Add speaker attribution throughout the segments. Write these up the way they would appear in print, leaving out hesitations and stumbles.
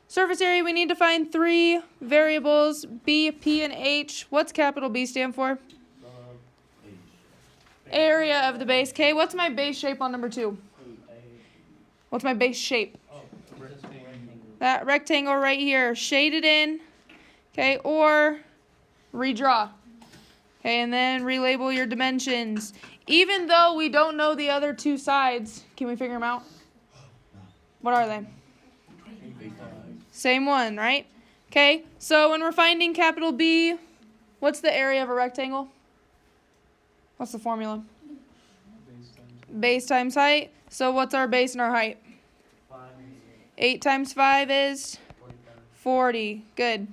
Speaker 1: Surface area, we need to find three variables, B, P, and H. What's capital B stand for? Area of the base. Okay, what's my base shape on number 2? What's my base shape? That rectangle right here. Shade it in. Okay, or redraw. Okay, and then relabel your dimensions. Even though we don't know the other two sides, can we figure them out? What are they? Same one, right? Okay, so when we're finding capital B, what's the area of a rectangle? What's the formula? Base times height. So what's our base and our height? 8 times 5 is 40. Good.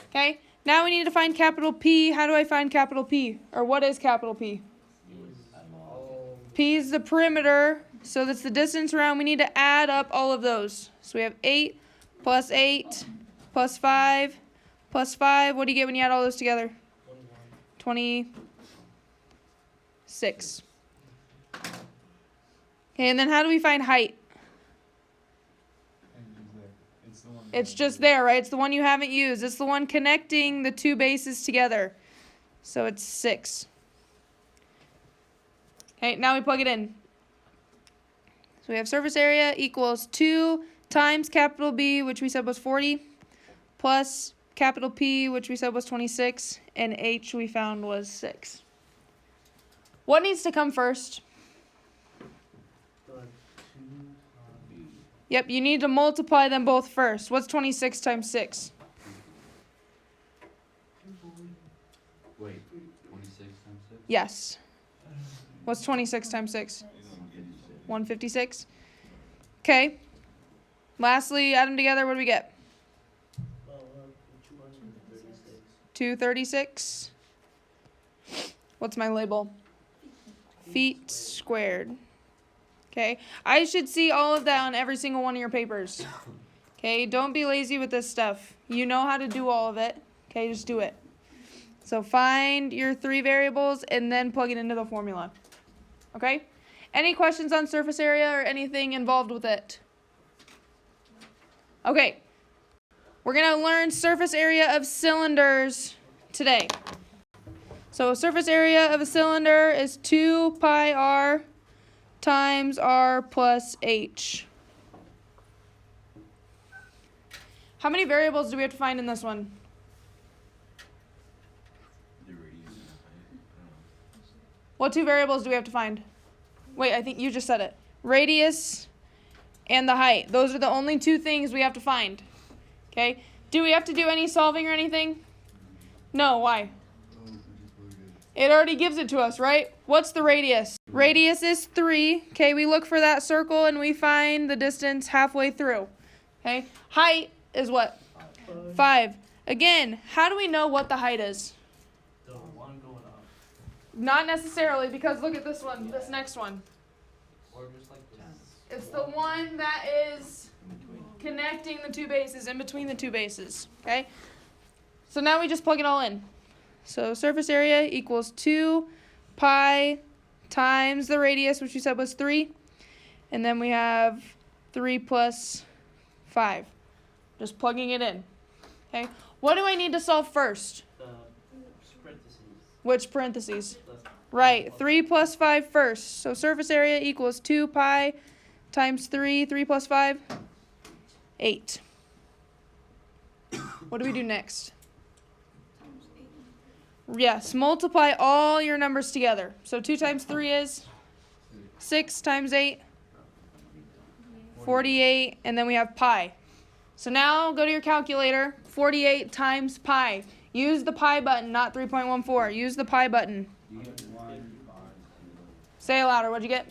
Speaker 1: Okay, now we need to find capital P. How do I find capital P? Or what is capital P? P is the perimeter, so that's the distance around. We need to add up all of those. So we have 8 plus 8 plus 5 plus 5. What do you get when you add all those together? 26. Okay, and then how do we find height? It's just there, right? It's the one you haven't used. It's the one connecting the two bases together. So it's 6. Okay, now we plug it in. So we have surface area equals 2 times capital B, which we said was 40, plus capital P, which we said was 26, and H we found was 6. What needs to come first? Yep, you need to multiply them both first. What's 26 times 6?
Speaker 2: Wait, 26 times 6?
Speaker 1: Yes. What's 26 times 6? 156. Okay. Lastly, add them together. What do we get? 236. What's my label? Feet squared. Okay. I should see all of that on every single one of your papers. Okay. Don't be lazy with this stuff. You know how to do all of it. Okay. Just do it. So find your 3 variables and then plug it into the formula. Okay? Any questions on surface area or anything involved with it? Okay. We're going to learn surface area of cylinders today. So surface area of a cylinder is 2 pi r times r plus h. How many variables do we have to find in this one? What 2 variables do we have to find? Wait, I think you just said it. Radius and the height. Those are the only 2 things we have to find. Okay? Do we have to do any solving or anything? No, why? It already gives it to us, right? What's the radius? Radius is 3. Okay, we look for that circle and we find the distance halfway through. Okay? Height is what? 5. Again, how do we know what the height is? Not necessarily, because look at this one, this next one.
Speaker 2: Or just like this.
Speaker 1: It's the one that is connecting the 2 bases, in between the 2 bases, okay? So now we just plug it all in. So surface area equals 2 pi times the radius, which we said was 3. And then we have 3 plus 5. Just plugging it in, okay? What do I need to solve first? Which parentheses? Right, 3 plus 5 first. So surface area equals 2 pi times 3. 3 plus 5? 8. What do we do next? Yes, multiply all your numbers together. So 2 times 3 is 6 times 8, 48, and then we have pi. So now go to your calculator, 48 times pi. Use the pi button, not 3.14. Use the pi button. Say it louder. What'd you get?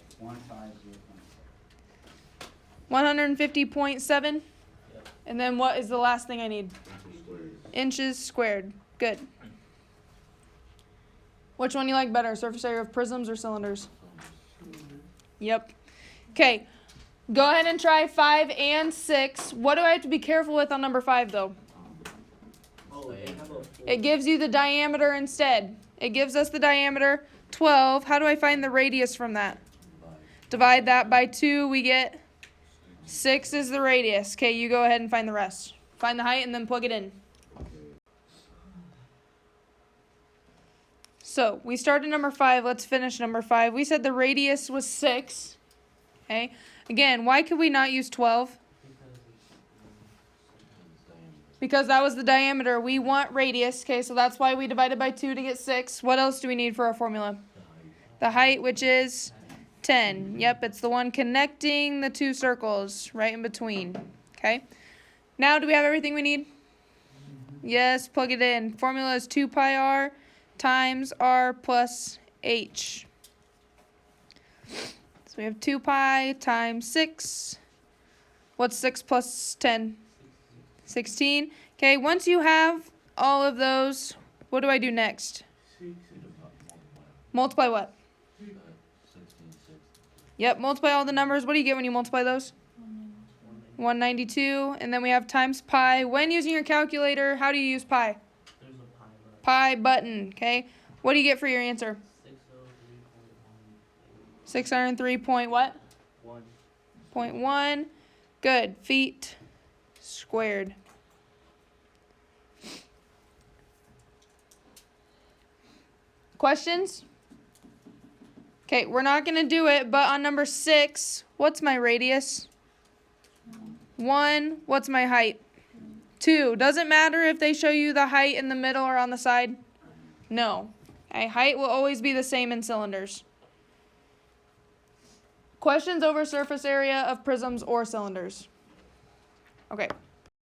Speaker 1: 150.7. And then what is the last thing I need? Inches squared. Good. Which one do you like better? Surface area of prisms or cylinders? Yep. Okay. Go ahead and try 5 and 6. What do I have to be careful with on number 5, though? It gives you the diameter instead. It gives us the diameter, 12. How do I find the radius from that? Divide that by 2, we get 6 is the radius. Okay, you go ahead and find the rest. Find the height and then plug it in. So, we started number 5. Let's finish number 5. We said the radius was 6. Okay. Again, why could we not use 12? Because that was the diameter. We want radius. Okay, so that's why we divided by 2 to get 6. What else do we need for our formula? The height, which is 10. Yep, it's the one connecting the two circles right in between. Okay. Now, do we have everything we need? Yes, plug it in. Formula is 2 pi r times r plus h. So we have 2 pi times 6. What's 6 plus 10? 16. Okay, once you have all of those, what do I do next? Multiply what? Yep, multiply all the numbers. What do you get when you multiply those? 192. And then we have times pi. When using your calculator, how do you use pi?
Speaker 3: There's a
Speaker 1: Pi button, okay? What do you get for your answer? 603 point what? 0.1. Good. Feet squared. Questions? Okay, we're not going to do it, but on number 6, what's my radius? 1. What's my height? 2. Doesn't matter if they show you the height in the middle or on the side? No. Okay, height will always be the same in cylinders. Questions over surface area of prisms or cylinders? Okay.